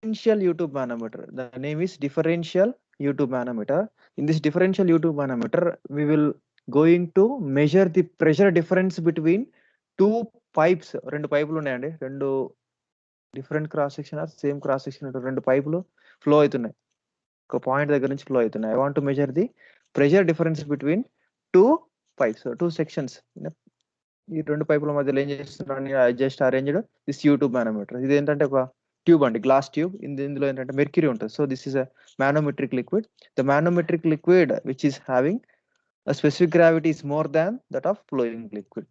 U-tube manometer. The name is differential U-tube manometer. In this differential U-tube manometer, we will going to measure the pressure difference between two pipes. రెండు పైపులు ఉన్నాయండి, రెండు different cross section or same cross section రెండు పైపులు flow అవుతున్నాయి, ఒక point దగ్గర నుంచి ఫ్లో అవుతున్నాయి. I want to measure the pressure difference between two pipes, two sections. ఈ రెండు పైపుల మధ్యలో ఏం చేస్తున్నాను, just arranged this YouTube manometer. ఇది ఏంటంటే ఒక ట్యూబ్ అండి, గ్లాస్ ట్యూబ్. ఇందులో ఏంటంటే మెర్క్యూరీ ఉంటుంది. So this is a manometric liquid. The manometric liquid which is having a specific gravity is more than that of flowing liquid.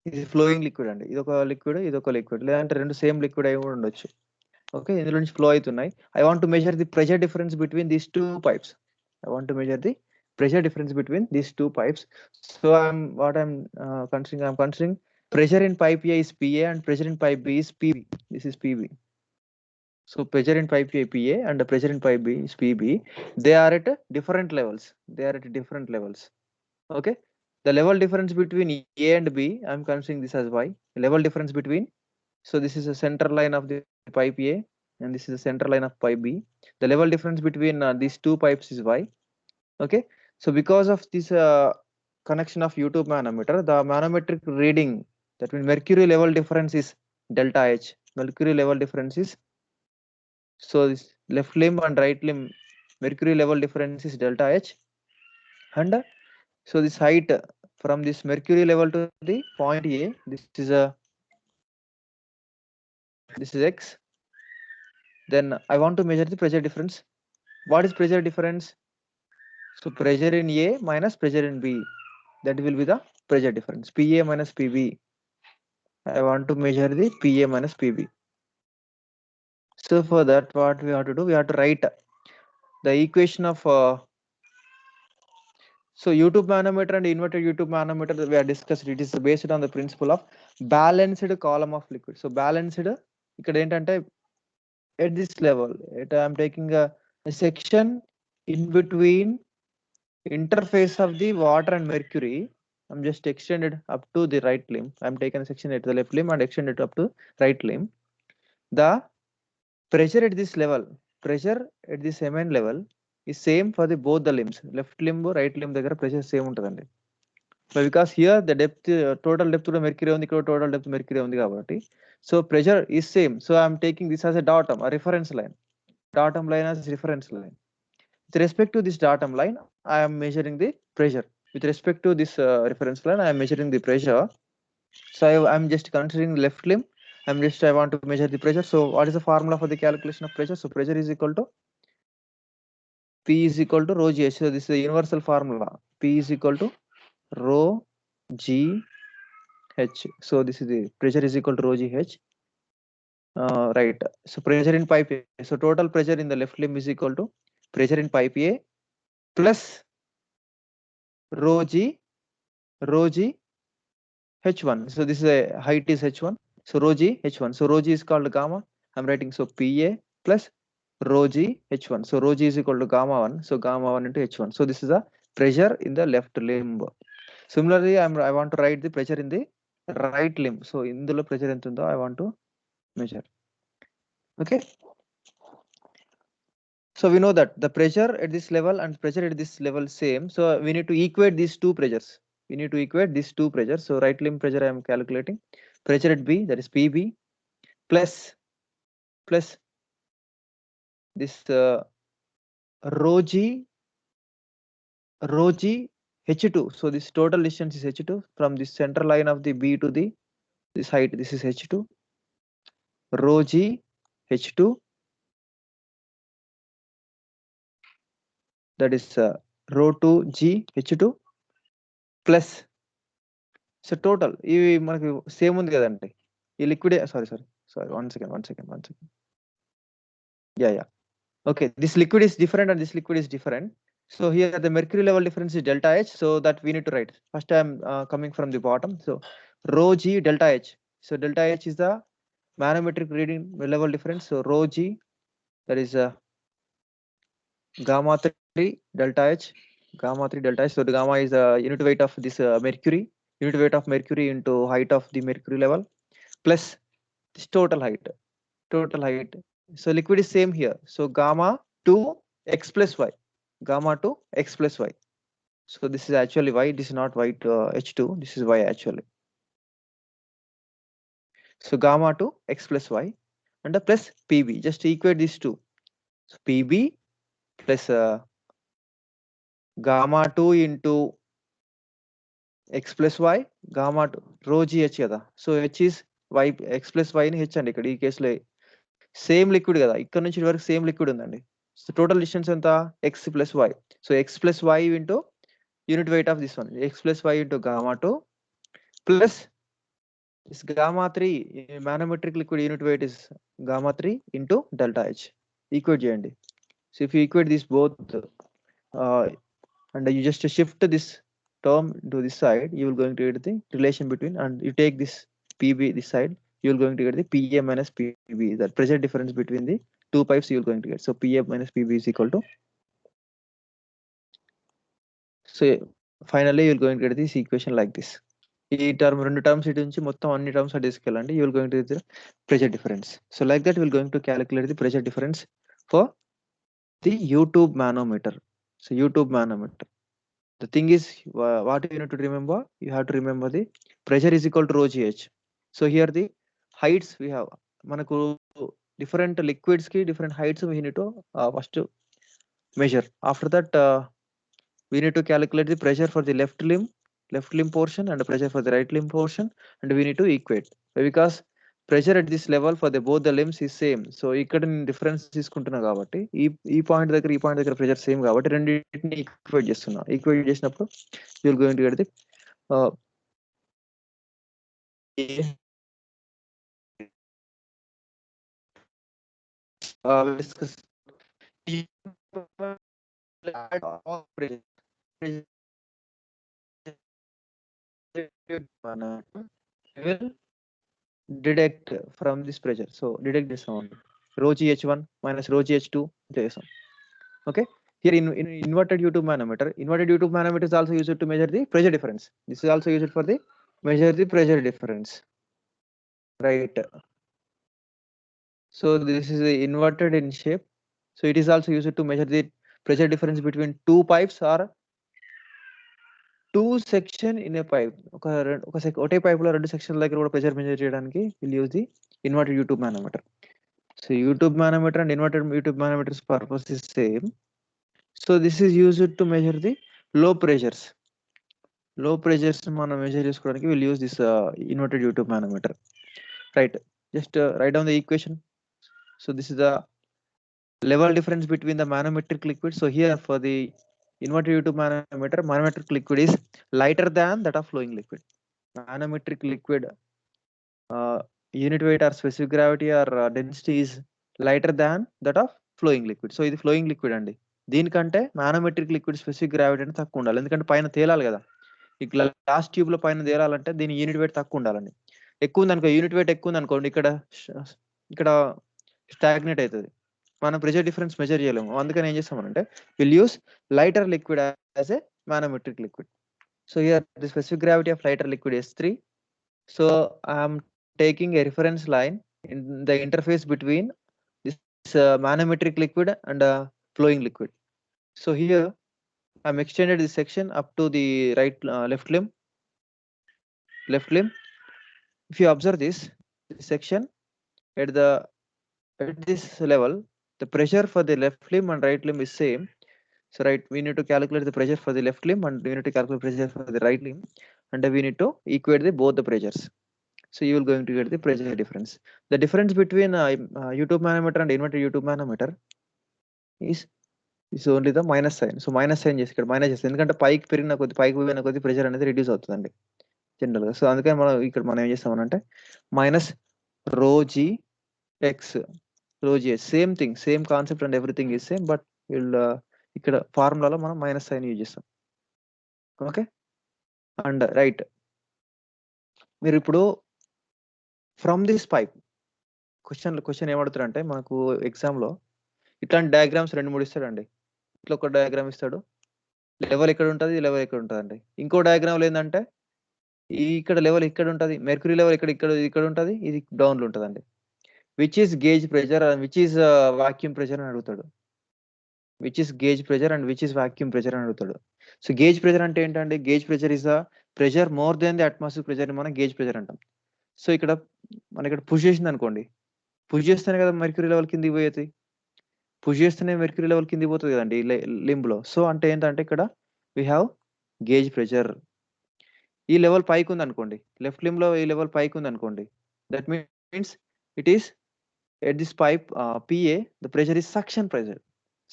ఇది flowing liquid అండి, ఇది ఒక లిక్విడ్, ఇది ఒక లిక్విడ్, లేదంటే రెండు సేమ్ లిక్విడ్ అయి కూడా ఉండొచ్చు. ఓకే, ఇందులో నుంచి ఫ్లో అవుతున్నాయి. I want to measure the pressure difference between these two pipes. I want to measure the pressure difference between these two pipes. So I'm considering pressure in pipe A is PA and pressure in pipe B is PB. This is PB. So pressure in pipe A PA and the pressure in pipe B is PB. They are at different levels. Okay, the level difference between A and B, I'm considering this as Y. Level difference between, so this is a center line of the pipe A and this is the center line of pipe B. The level difference between these two pipes is Y. Okay, so because of this connection of U-tube manometer, the manometric reading, that means mercury level difference is delta H. Mercury level difference is, so this left limb and right limb mercury level difference is delta H. And so this height from this mercury level to the point A, this is X. Then I want to measure the pressure difference. What is pressure difference? So pressure in A minus pressure in B, that will be the pressure difference. PA minus PB. I want to measure the PA minus PB. So for that, what we have to do, we have to write the equation of so U-tube manometer and inverted U-tube manometer we have discussed. It is based on the principle of balanced column of liquid. So balanced ikkada entante at this level, I am taking a section in between interface of the water and mercury. I'm just extended up to the right limb. I'm taking a section at the left limb and extended up to right limb. The pressure at this level, pressure at this MN level is same for the both the limbs. Left limb, right limb దగ్గర pressure same ఉంటుందండి. But because here the depth, total depth కూడా mercury ఉంది, ఇక్కడ total depth mercury ఉంది కాబట్టి, so pressure is same. So I'm taking this as a datum, a reference line. Datum line as reference line. With respect to this datum line, I am measuring the pressure. With respect to this reference line, I am measuring the pressure. So I'm just considering left limb. I want to measure the pressure. So what is the formula for the calculation of pressure? So pressure is equal to P is equal to rho G H. So this is the universal formula. P is equal to rho G H. So this is the pressure is equal to rho G H. Right. So pressure in pipe A. So total pressure in the left limb is equal to pressure in pipe A plus rho G H1. So this is a height is H1. So rho G H1. So rho G is called gamma. I'm writing so PA plus rho G H1. So rho G is equal to gamma 1. So gamma 1 into H1. So this is the pressure in the left limb. Similarly, I want to write the pressure in the right limb. So in the pressure entundo I want to measure. Okay. So we know that the pressure at this level and pressure at this level same. So we need to equate these two pressures. So right limb pressure I am calculating. Pressure at B, that is PB, plus this rho G H2. So this total distance is H2 from this center line of the B to the this height. This is H2. Rho G H2, that is rho 2 G H2 plus, so total ఇవి మనకి same ఉంది కదండి ఈ liquid. Sorry one second. Yeah. Okay, this liquid is different and this liquid is different. So here the mercury level difference is delta H. So that we need to write. First I am coming from the bottom. So rho G delta H. So delta H is the manometric reading level difference. So rho G, that is gamma 3 delta H. So the gamma is the unit weight of this mercury. Unit weight of mercury into height of the mercury level plus this total height. So liquid is same here. So gamma to x plus y, gamma to x plus y. So this is actually y. This is not y to H2. This is y actually. So gamma to x plus y and a plus PB. Just equate these two. So PB plus gamma 2 into x plus y, gamma 2 rho g h కదా. So h is y, x plus y ని h అండి ఇక్కడ ఈ కేసులో. Same liquid కదా, ఇక్కడ నుంచి వరకు సేమ్ లిక్విడ్ ఉందండి. సో టోటల్ డిస్టెన్స్ ఎంత, x plus y. So x plus y into unit weight of this one, x plus y into gamma 2 plus this gamma 3 manometric liquid unit weight is gamma 3 into delta h. Equate చేయండి. So if you equate this both and you just shift this term to this side, you will going to get the relation between, and you take this PB this side, you will going to get the PA minus PB, the pressure difference between the two pipes you will going to get. So PA minus PB is equal to, so finally you will going to get this equation like this. ఈ term రెండు terms ఇటు నుంచి మొత్తం అన్ని terms తీసుకెళ్ళండి, you will going to the pressure difference. So like that will going to calculate the pressure difference for the YouTube manometer. So YouTube manometer, the thing is what you need to remember, you have to remember the pressure is equal to rho gh. So here the heights we have, manaku different liquids ki different heights we need to first measure. After that we need to calculate the pressure for the left limb portion and the pressure for the right limb portion, and we need to equate because pressure at this level for the both the limbs is same. So ఇక్కడ నేను difference తీసుకుంటున్నా కాబట్టి ఈ point దగ్గర pressure same కాబట్టి రెండింటిని equate చేస్తున్నా. Equate చేసినప్పుడు you will going to get the discuss will deduct from this pressure. So deduct this amount, rho gh1 minus rho gh2 చేసాం. Okay, here in inverted U-tube manometer is also used to measure the pressure difference. This is also used for the measure the pressure difference, right? So this is inverted in shape. So it is also used to measure the pressure difference between two pipes or two section in a pipe. ఒకటే pipe లో రెండు సెక్షన్ల దగ్గర కూడా pressure measure చేయడానికి we'll use the inverted U-tube manometer. So U-tube manometer and inverted U-tube manometer's purpose is same. So this is used to measure the low pressures. Low pressures మనం measure చేసుకోవడానికి we'll use this inverted U-tube manometer, right? Just write down the equation. So this is the level difference between the manometric liquid. So here for the inverted U-tube manometer, manometric liquid is lighter than that of flowing liquid. Manometric liquid unit weight or specific gravity or density is lighter than that of flowing liquid. So ఇది flowing liquid అండి. దీనికంటే manometric liquid specific gravity అంటే తక్కువ ఉండాలి, ఎందుకంటే పైన తేలాలి కదా. ఈ గ్లాస్ ట్యూబ్ లో పైన తేలాలంటే దీని యూనిట్ వెయిట్ తక్కువ ఉండాలండి. ఎక్కువ ఉంది అనుకో, యూనిట్ వెయిట్ ఎక్కువ ఉంది అనుకోండి, ఇక్కడ స్టాగ్నేట్ అవుతుంది, మనం ప్రెషర్ డిఫరెన్స్ మెజర్ చేయలేము. అందుకని ఏం చేస్తామనంటే will use lighter liquid as a manometric liquid. So here the specific gravity of lighter liquid is 3. So I am taking a reference line in the interface between this manometric liquid and flowing liquid. So here I am extended this section up to the left limb. If you observe this section at this level, the pressure for the left limb and right limb is same. So right, we need to calculate the pressure for the left limb and we need to calculate pressure for the right limb, and we need to equate both the pressures. So you will going to get the pressure difference. The difference between U-tube manometer and inverted U-tube manometer is only the minus sign. So minus sign చేసి ఇక్కడ minus చేస్తే, ఎందుకంటే పైకి పోయిన కొద్ది pressure అనేది reduce అవుతుందండి జనరల్గా. సో అందుకని మనం ఏం చేస్తామనంటే minus rho g x rho g x, same thing, same concept and everything is same, but ఇక్కడ ఫార్ములాలో మనం మైనస్ సైన్ యూజ్ చేస్తాం. ఓకే, అండ్ రైట్, మీరు ఇప్పుడు ఫ్రమ్ దిస్ పైప్ క్వశ్చన్ ఏమడుతారంటే మనకు ఎగ్జామ్లో ఇట్లాంటి డయాగ్రామ్స్ 2-3 ఇస్తాడండి. ఇట్లా ఒక డయాగ్రామ్ ఇస్తాడు, లెవెల్ ఇక్కడ ఉంటుంది, లెవెల్ ఇక్కడ ఉంటుంది అండి. ఇంకో డయాగ్రామ్లో ఏంటంటే ఇక్కడ లెవెల్ ఇక్కడ ఉంటుంది, మెర్క్యూరీ లెవెల్ ఇక్కడ ఉంటుంది, ఇది డౌన్లో ఉంటుందండి. which is gauge pressure and which is vacuum pressure అని అడుగుతాడు. Which is gauge pressure and which is vacuum pressure అని అడుగుతాడు. సో గేజ్ ప్రెజర్ అంటే ఏంటంటే gauge pressure is the pressure more than the atmosphere pressure మనం gauge pressure అంటాం. So ఇక్కడ మన ఇక్కడ పుష్ చేసింది అనుకోండి, పుష్ చేస్తేనే కదా మెర్క్యూరీ లెవెల్ కిందికి పోయేది, పుష్ చేస్తేనే మెర్క్యూరీ లెవెల్ కిందికి పోతుంది కదండి లింబ్లో. సో అంటే ఏంటంటే ఇక్కడ వీ హ్యావ్ గేజ్ ప్రెజర్. ఈ లెవెల్ పైకి ఉంది అనుకోండి, లెఫ్ట్ లింబ్లో ఈ లెవెల్ పైకి ఉంది అనుకోండి, that means it is at this pipe PA the pressure is suction pressure.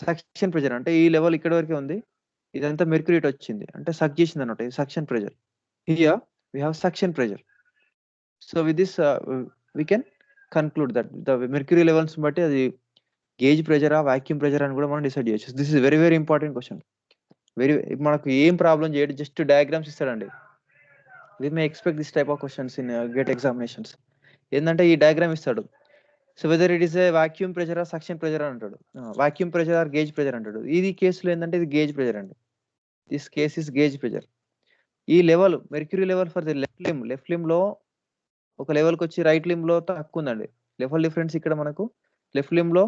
Suction pressure అంటే ఈ లెవెల్ ఇక్కడ వరకే ఉంది, ఇదంతా మెర్క్యూరీ వచ్చింది అంటే సక్ చేసింది అనమాట, suction pressure. Here we have suction pressure. So with this we can conclude that the mercury levels బట్టి అది గేజ్ ప్రెజరా వాక్యూమ్ ప్రెజర్ అని కూడా మనం డిసైడ్ చేయొచ్చు. This is very very important question. మనకు ఏం ప్రాబ్లం చేయడు, జస్ట్ డయాగ్రామ్స్ ఇస్తాడండి. We may expect this type of questions in GATE examinations. ఏంటంటే ఈ డయాగ్రామ్ ఇస్తాడు, so whether it is a vacuum pressure or suction pressure అంటాడు, vacuum pressure or gauge pressure అంటాడు. ఇది కేసులో ఏంటంటే ఇది గేజ్ ప్రెజర్ అండి, this case is gauge pressure. ఈ level mercury level for the left limb లో ఒక లెవెల్కి వచ్చి రైట్ లిమ్ లో తక్కువ ఉందండి. లెవెల్ డిఫరెన్స్ ఇక్కడ మనకు లెఫ్ట్ లిమ్ లో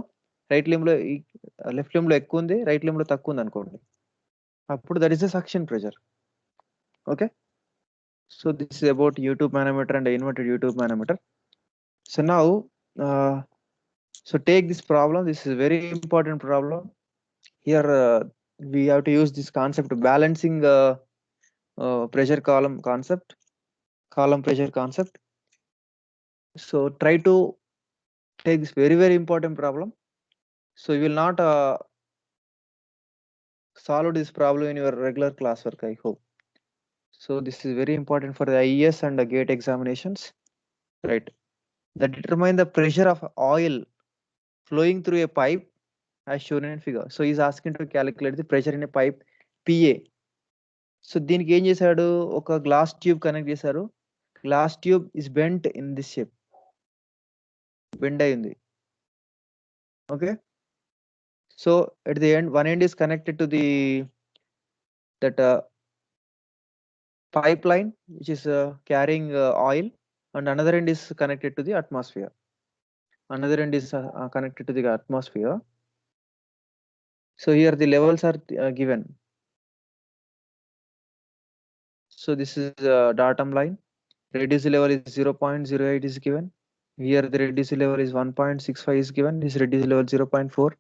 రైట్ లిమ్ లో లెఫ్ట్ లిమ్ లో ఎక్కువ ఉంది, రైట్ లిమ్ లో తక్కువ ఉంది అనుకోండి, అప్పుడు that is the suction pressure. Okay, so this is about U tube manometer and inverted U tube manometer. So now so take this problem, this is a very important problem. Here we have to use this concept balancing pressure column concept, column pressure concept. So try to take this very very important problem. So you will not solve this problem in your regular classwork, I hope. So this is very important for the IES and the GATE examinations, right? That determine the pressure of oil flowing through a pipe as shown in figure. So he's asking to calculate the pressure in a pipe PA. So దీనికి ఏం చేశాడు, ఒక glass tube connect చేశారు. Glass tube is bent in this shape, bend అయింది. Okay, so at the end one end is connected to the that pipeline which is carrying oil, and another end is connected to the atmosphere. Another end is connected to the atmosphere. So here the levels are given. So this is datum line. Reduced level is 0.08 is given. Here the reduced level is 1.65 is given. This reduced level 0.4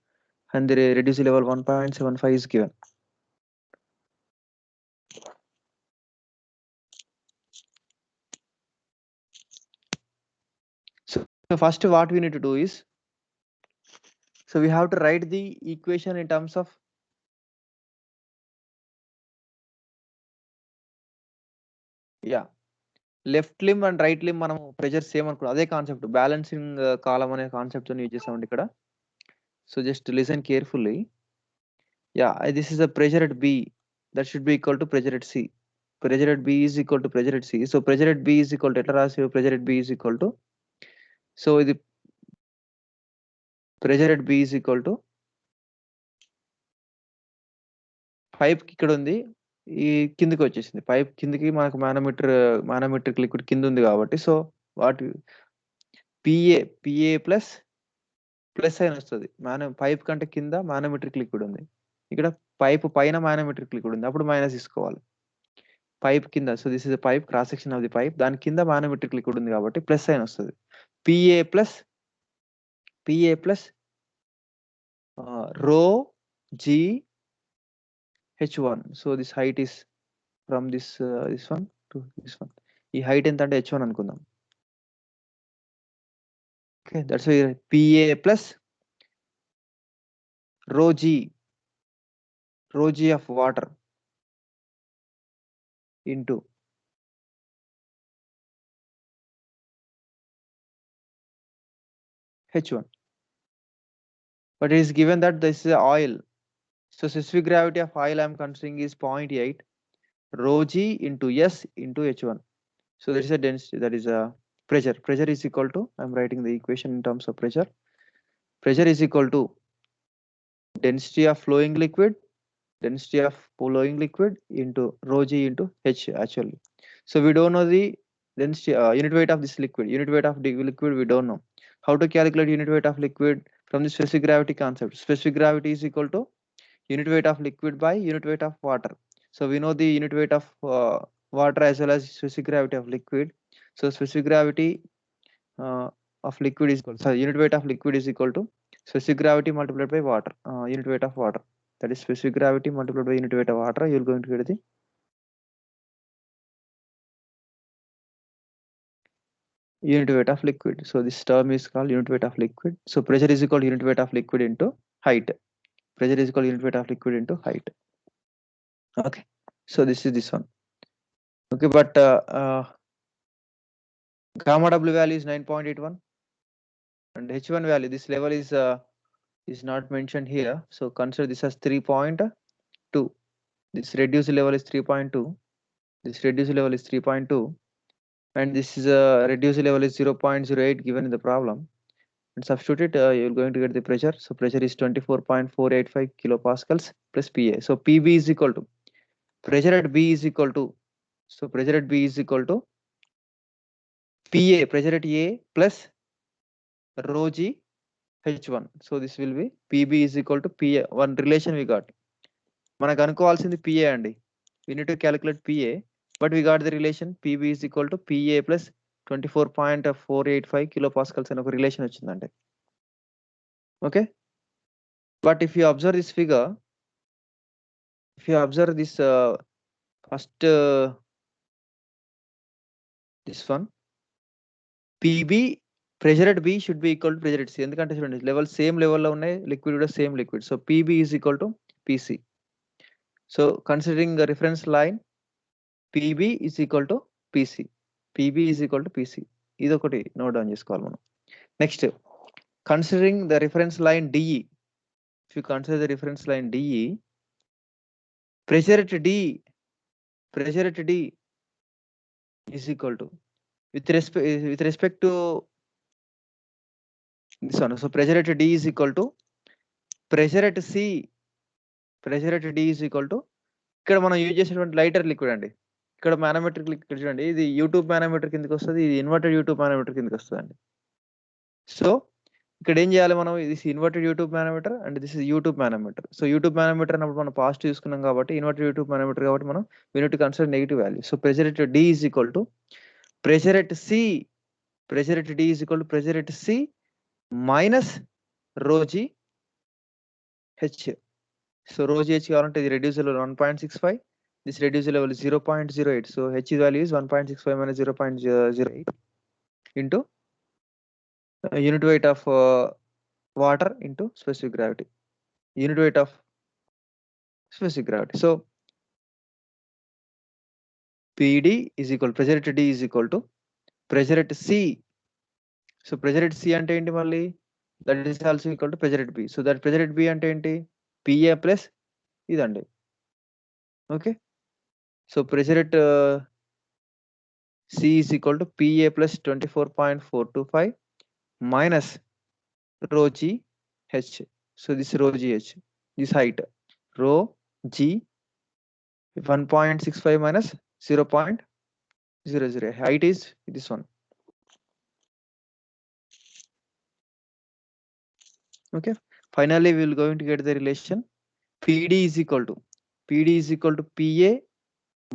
and the reduced level 1.75 is given. So first what we need to do is, so we have to write the equation in terms of left limb and right limb మనం pressure same అనుకున్నాం, అదే concept balancing కాలం అనే concept use చేసామండి ఇక్కడ. So just listen carefully. This is the pressure at B, that should be equal to pressure at C. Pressure at B is equal to pressure at C. So pressure at B is equal to ఎట్లా రాసి, pressure at B is equal to, so ఇది pressure at B is equal to pipe ఇక్కడ ఉంది, ఈ కిందికి వచ్చేసింది, pipe కిందికి మనకు మానోమెట్రిక్ లిక్విడ్ కింద ఉంది కాబట్టి, so what PA plus sign వస్తుంది. పైప్ కంటే కింద మానోమెట్రిక్ లిక్విడ్ ఉంది, ఇక్కడ పైప్ పైన మానోమెట్రిక్ లిక్విడ్ ఉంది, అప్పుడు మైనస్ తీసుకోవాలి. పైప్ కింద, so this is pipe, cross section of the pipe, దాని కింద మానోమెట్రిక్ లిక్విడ్ ఉంది కాబట్టి ప్లస్ సైన్ వస్తుంది. పిఏ ప్లస్ రో G H1. So this height is from this one to this one. ఈ హైట్ ఎంత అంటే H1 అనుకుందాం. Okay, that's why PA plus rho g of water into H1. But it is given that this is oil. So specific gravity of oil I am considering is 0.8 rho g into S into H1. So that is a density, that is a pressure. Pressure is equal to, I am writing the equation in terms of pressure. Pressure is equal to density of flowing liquid into rho g into H actually. So we don't know the density, unit weight of this liquid. Unit weight of the liquid we don't know. how to calculate unit weight of liquid from the specific gravity concept. Specific gravity is equal to unit weight of liquid by unit weight of water. So we know the unit weight of water as well as specific gravity of liquid. So specific gravity of liquid is equal, so unit weight of liquid is equal to specific gravity multiplied by water, unit weight of water. That is specific gravity multiplied by unit weight of water. You're going to get the unit weight of liquid. So this term is called unit weight of liquid. So pressure is equal to unit weight of liquid into height. Pressure is equal to unit weight of liquid into height. Okay. So this is this one. Okay, but gamma W value is 9.81 and H1 value, this level is not mentioned here. So consider this as 3.2. This reduced level is 3.2. This reduced level is 3.2. And this is reduced level is 0.08 given in the problem. And substitute it, you're going to get the pressure. So pressure is 24.485 kilopascals plus PA. So PB is equal to pressure at B is equal to, so pressure at B is equal to PA, pressure at A plus rho G H1. So this will be PB is equal to PA. One relation we got. మనకు అనుకోవాల్సింది PA అండి. We need to calculate PA, but we got the relation PB is equal to PA plus 24.485 kilopascals అని ఒక relation వచ్చిందండి. Okay, but if you observe this figure, if you observe this first this one, PB pressure at B should be equal to pressure at C. ఎందుకంటే చూడండి level same లెవెల్లో ఉన్నాయి, liquid కూడా same liquid. So PB is equal to PC. So considering the reference line, PB is equal to PC. PB is equal to PC. ఇది ఒకటి note down చేసుకోవాలి మనం. Next, considering the reference line DE, if you consider the reference line DE, pressure at D is equal to with respect to this one. So pressure at D is equal to pressure at C, pressure at D is equal to, ఇక్కడ మనం use చేసేటువంటి lighter liquid అండి. ఇక్కడ manometric liquid చూడండి, ఇది YouTube manometer కిందకి వస్తుంది, ఇది ఇన్వర్టెడ్ యూట్యూబ్ మానోమీటర్ కిందకి వస్తుంది అండి. సో ఇక్కడ ఏం చేయాలి మనం, this inverted U tube manometer and this is YouTube manometer. So YouTube manometer అన్నప్పుడు మనం పాజిటివ్ తీసుకున్నాం కాబట్టి ఇన్వర్టెడ్ యూట్యూబ్ మానోమీటర్ కాబట్టి మనం we need to consider negative value. So pressure at D is equal to pressure at C, pressure at D is equal to pressure at C minus rho G H. So rho G H కావాలంటే ఇది reduced level 1.65, this reduced level is 0.08. So H value is 1.65 minus 0.08 into unit weight of water into specific gravity, unit weight of specific gravity. So PD is equal, pressure at D is equal to pressure at C. So pressure at C అంటే ఏంటి మళ్ళీ, that is also equal to pressure at B. So that pressure at B అంటే ఏంటి, PA plus ఇదండి. Okay, so pressure at C is equal to PA plus 24.425 minus rho G H. So this rho G H, this height, rho G 1.65 minus 0.00. Height is this one. Okay, finally we will going to get the relation PD is equal to PA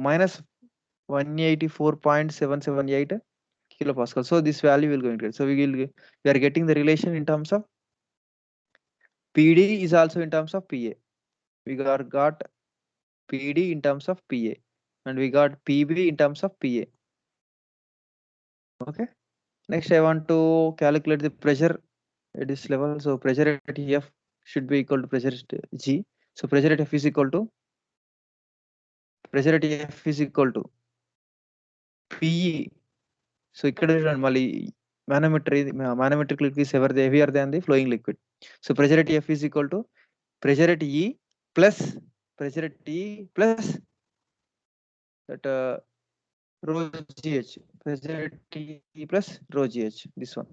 minus 184.778 kilopascal. So this value will going to get, so we are getting the relation in terms of PD is also in terms of PA. We got PD in terms of PA and we got PB in terms of PA. Okay, next I want to calculate the pressure at this level. So pressure at F should be equal to pressure at G. So pressure at F is equal to PE. So ఇక్కడ చూడండి మళ్ళీ manometric liquid is heavier than the flowing liquid. So pressure at F is equal to pressure at E plus pressure at T plus that rho GH, pressure at T plus rho GH, this one.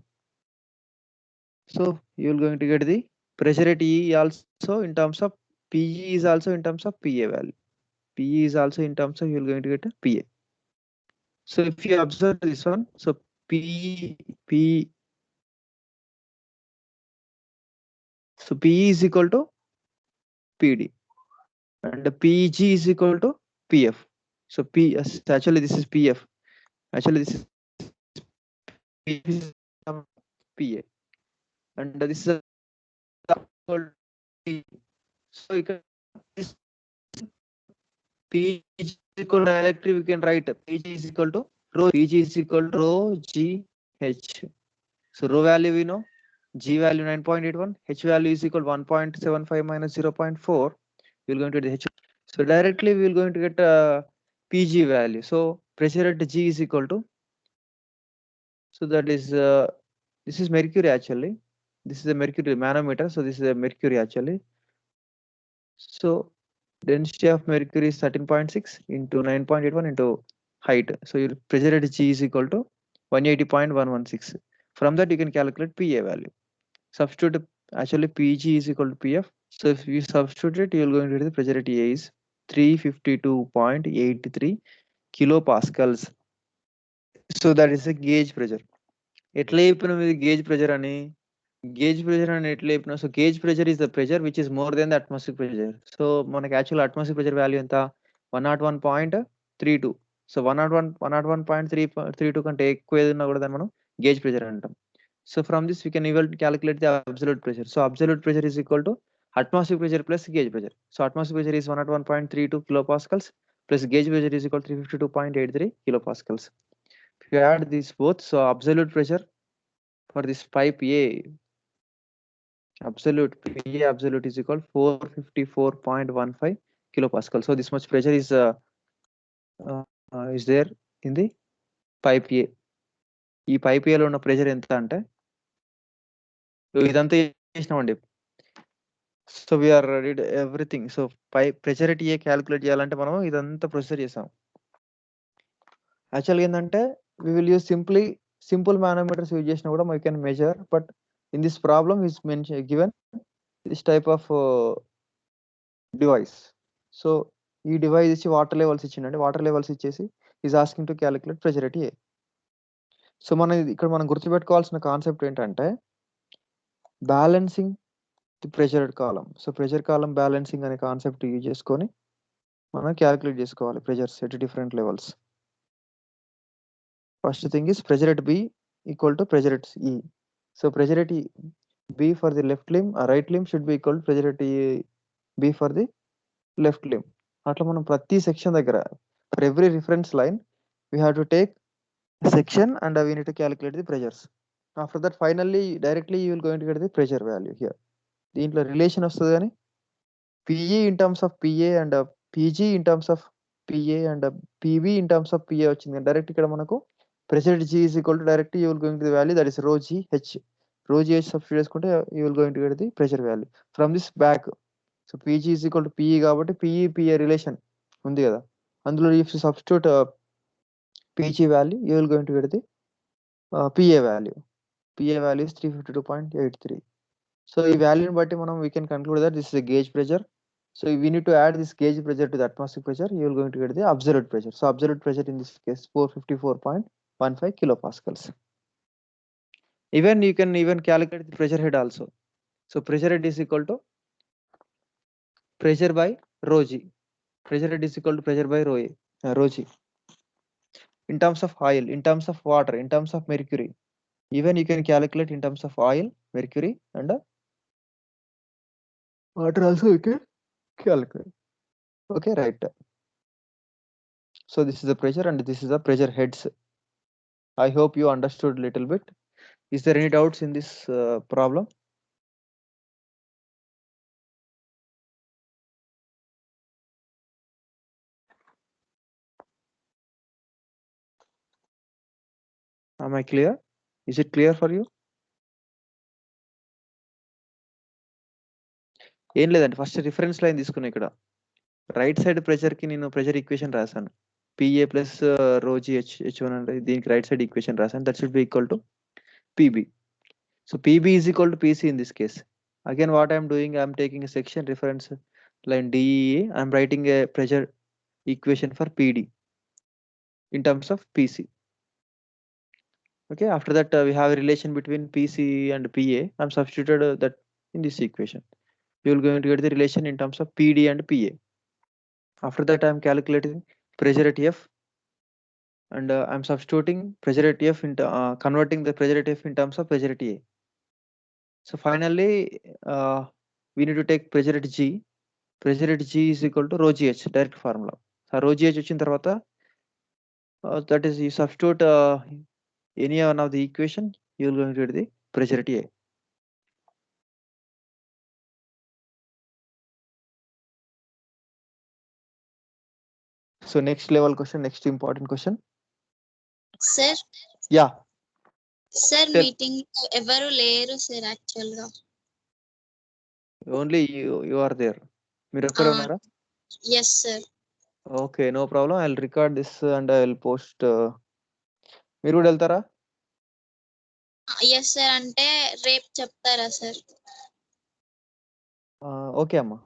So you are going to get the pressure at E also in terms of PE is also in terms of PA value. PE is also in terms of, you are going to get a PA. So if you observe this one, so P So PE is equal to PD and the PG is equal to PF. So actually this is PF. Actually this is PA and this is equal to P. So you can PG is equal to directly we can write PG is equal to rho. PG is equal to rho GH. So rho value we know, G value 9.81, H value is equal to 1.75 minus 0.4. We will going to get the H. So directly we will going to get PG value. So pressure at G is equal to. So that is this is mercury actually. This is a mercury manometer. So this is a mercury actually. So density of mercury is 13.6 into 9.81 into height. So your pressure at G is equal to 180.116. From that you can calculate PA value. Substitute actually PG is equal to PF. So if you substitute it, you will going to get the pressure at A is 352.83 kilopascals. So that is a gauge pressure. ఎట్లా చెప్పిన ఇది gauge pressure అని ఎట్లా చెప్పిన so gauge pressure is the pressure which is more than the atmospheric pressure so మనకి actual atmospheric pressure value ఎంత 101.32 so 101.32 కంటే ఎక్కువ ఏది ఉన్నా కూడా దాన్ని మనం గేజ్ ప్రెషర్ అంటాం so from this we can evil calculate the absolute pressure so absolute pressure is equal to atmospheric pressure plus gauge pressure so atmospheric pressure is 101.32 kilopascals plus gauge pressure is equal to 352.83 kilopascals. If you add these both, so absolute pressure for this pipe A, absolute is equal to 454.15 kilopascal. So this much pressure is there in the pipe A. ఈ pipe ఏలో ఉన్న pressure ఎంత అంటే ఇదంతా చేసినామండి so we are ready everything so pressure at A calculate చేయాలంటే మనం ఇదంతా ప్రొసీజర్ చేసాం యాక్చువల్గా ఏంటంటే we will use simple manometers use చేసినా కూడా we can measure but in this problem is given this type of device so ఈ డివైస్ ఇచ్చి వాటర్ లెవెల్స్ ఇచ్చిండండి వాటర్ లెవెల్స్ ఇచ్చేసి is asking to calculate pressure at A so మనం గుర్తుపెట్టుకోవాల్సిన concept ఏంటంటే balancing the pressure column so pressure column balancing అనే concept use చేసుకొని మనం క్యాలిక్యులేట్ చేసుకోవాలి pressures at different levels first thing is pressure at B equal to pressure at E. So pressure at B for the left limb, right limb should be equal to pressure at B for the left limb. అట్లా మనం ప్రతి section దగ్గర for every reference line we have to take a section and we need to calculate the pressures. After that finally directly you will going to get the pressure value here. దీంట్లో relation వస్తుంది కానీ PE in terms of PA and PG in terms of PA and PV in terms of PA వచ్చింది direct ఇక్కడ మనకు pressure at G is equal to directly you will going to the value that is rho GH. Rho GH substitute చేసుకుంటే you will going to get the pressure value from this back. So PG is equal to PE కాబట్టి PE PA relation ఉంది కదా అందులో if you substitute PG value you will going to get the PA value. PA value is 352.83. So ఈ వాల్యూని బట్టి మనం we can conclude that this is a gauge pressure. So we need to add this gauge pressure to the atmospheric pressure. You will going to get the absolute pressure. So absolute pressure in this case 454.15 kilopascals. Even you can calculate the pressure head also. So pressure head is equal to pressure by rho G. Pressure head is equal to pressure by rho G. In terms of oil, in terms of water, in terms of mercury. Even you can calculate in terms of oil, mercury and water also you can calculate. Okay, right. So this is the pressure and this is the pressure heads. I hope you understood a little bit. Is there any doubts in this problem? Am I clear? Is it clear for you? ఏం లేదండి first reference line తీసుకున్నా ఇక్కడ right side pressure కి నేను pressure equation రాశాను PA plus rho g h one అంటే దీనికి right side equation రాశాను that should be equal to PB so PB is equal to PC in this case again what I'm doing I'm taking a section reference line DEA I'm writing a pressure equation for PD in terms of PC. Okay, after that we have a relation between PC and PA. I'm substituted that in this equation. You will going to get the relation in terms of PD and PA. After that, I'm calculating pressure at F, and I'm substituting pressure at F into converting the pressure at F in terms of pressure at A. So finally, we need to take pressure at G. Pressure at G is equal to rho GH, direct formula. So rho GH వచ్చిన తర్వాత that is you substitute any one of the equation, you will going to get the pressure at A. So next level question, next important question. Sir, Yeah, sir, Tell. Meeting ఎవరు లేరు sir యాక్చువల్ గా. only you are there. మీరు ఒక్కరే ఉన్నారా? Yes sir. Okay, no problem. I will record this and I will post. మీరు కూడా వెళ్తారా? ఎస్ సార్, అంటే రేపు చెప్తారా సార్? ఓకే అమ్మా.